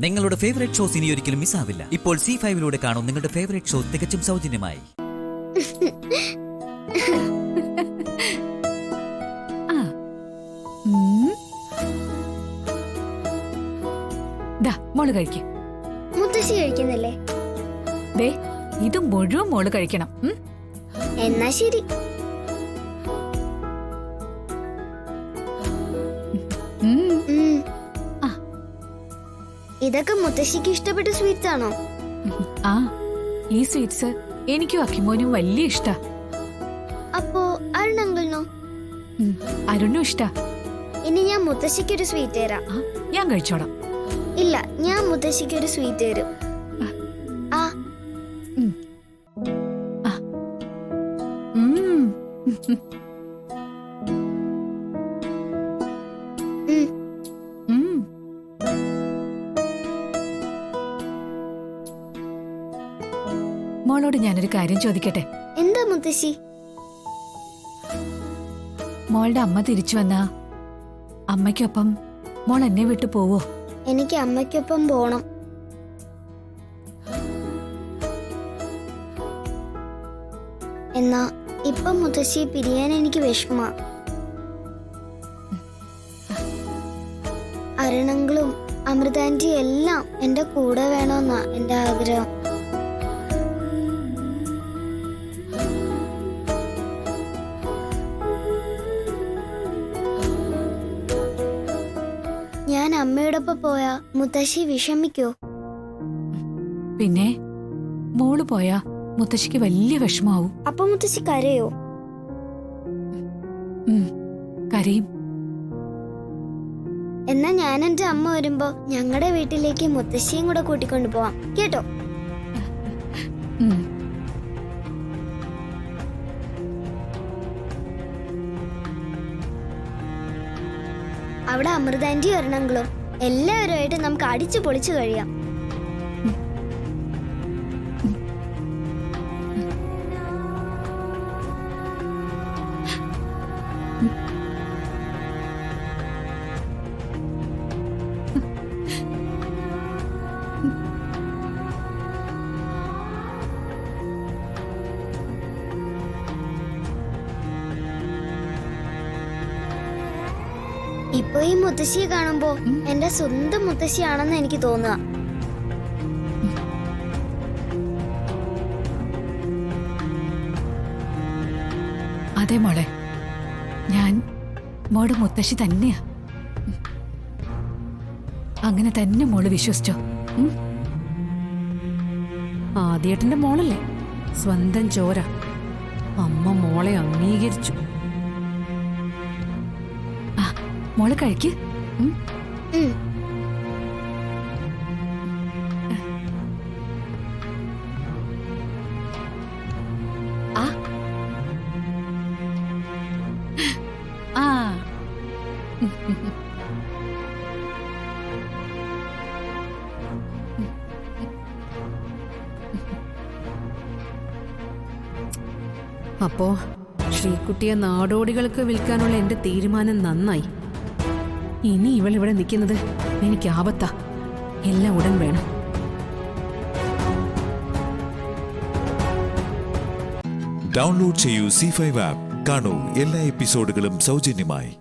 നിങ്ങളുടെ favourite shows ഇനി ഒരിക്കലും മിസ്സാവില്ല. ഇപ്പോൾ C5 കാണും നിങ്ങളുടെ ഫേവറേറ്റ് ഷോ തികച്ചും സൗജന്യമായി. മോള് കഴിക്ക. മുത്തശ്ശി കഴിക്കുന്നില്ലേ? ഇത് മുഴുവൻ മോള് കഴിക്കണം. എന്നാ ശരി. ഇതൊക്കെ മുത്തശ്ശിക്ക് ഇഷ്ടപ്പെട്ട സ്വീറ്റ്സ് ആണോ? ഈ സ്വീറ്റ്സ് എനിക്കും അക്കിമോനും വലിയ ഇഷ്ടാ. അപ്പോ അരുൺ അങ്കിളിനോ? അരുണും ഇഷ്ടാ. ഇനി ഞാൻ മുത്തശ്ശിക്ക് ഒരു സ്വീറ്റ് തരാം. ഞാൻ കഴിച്ചോളാം. ഇല്ല, ഞാൻ മുത്തശ്ശിക്ക് ഒരു സ്വീറ്റ് തരും. മോളോട് ഞാനൊരു കാര്യം ചോദിക്കട്ടെ? എന്താ മുത്തശ്ശി? മോളുടെ അമ്മ തിരിച്ചു വന്നാ അമ്മയ്ക്കൊപ്പം മോൾ എന്നെ വിട്ടു പോവോ? എനിക്ക് അമ്മയ്ക്കൊപ്പം പോണം. എന്നാ ഇപ്പം മുത്തശ്ശി പിരിയാൻ എനിക്ക് വിഷമാ. അരുണങ്ങളും അമൃതാന്റി എല്ലാം എന്റെ കൂടെ വേണമെന്നാ എന്റെ ആഗ്രഹം. ഞാൻ അമ്മയോടൊപ്പം പോയാ മുത്തശ്ശി വിഷമിക്കോ? പിന്നെ മോള് പോയാ മുത്തശ്ശിക്ക് വലിയ വിഷമാവും. അപ്പൊ മുത്തശ്ശി കരയോ? കരയും. എന്നാ ഞാൻ എന്റെ അമ്മ വരുമ്പോ ഞങ്ങളുടെ വീട്ടിലേക്ക് മുത്തശ്ശിയും കൂടെ കൂട്ടിക്കൊണ്ടു പോവാം, കേട്ടോ? അവിടെ അമൃതാന്റി ഒരെണ്ണങ്ങളും എല്ലാവരുമായിട്ട് നമുക്ക് അടിച്ചു പൊളിച്ചു കഴിയാം. ഇപ്പൊ ഈ മുത്തശ്ശിയെ കാണുമ്പോ എന്റെ സ്വന്തം മുത്തശ്ശിയാണെന്ന് എനിക്ക് തോന്നുക. അതെ മോളെ, ഞാൻ മോളുടെ മുത്തശ്ശി തന്നെയാ. അങ്ങനെ തന്നെ മോള് വിശ്വസിച്ചോ? ആദ്യേട്ടന്റെ മോളല്ലേ, സ്വന്തം ചോര. അമ്മ മോളെ അംഗീകരിച്ചു. മോള് കഴിക്ക്. അപ്പോ ശ്രീകുട്ടിയെ നാടോടികൾക്ക് വിൽക്കാനുള്ള എന്റെ തീരുമാനം നന്നായി. ഇനി ഇവളിവിടെ നിൽക്കുന്നത് എനിക്ക് ആപത്താ. എല്ലാം ഉടൻ വേണം. ഡൗൺലോഡ് ചെയ്യൂ C5 ആപ്പ്. കാണൂ എല്ലാ എപ്പിസോഡുകളും സൗജന്യമായി.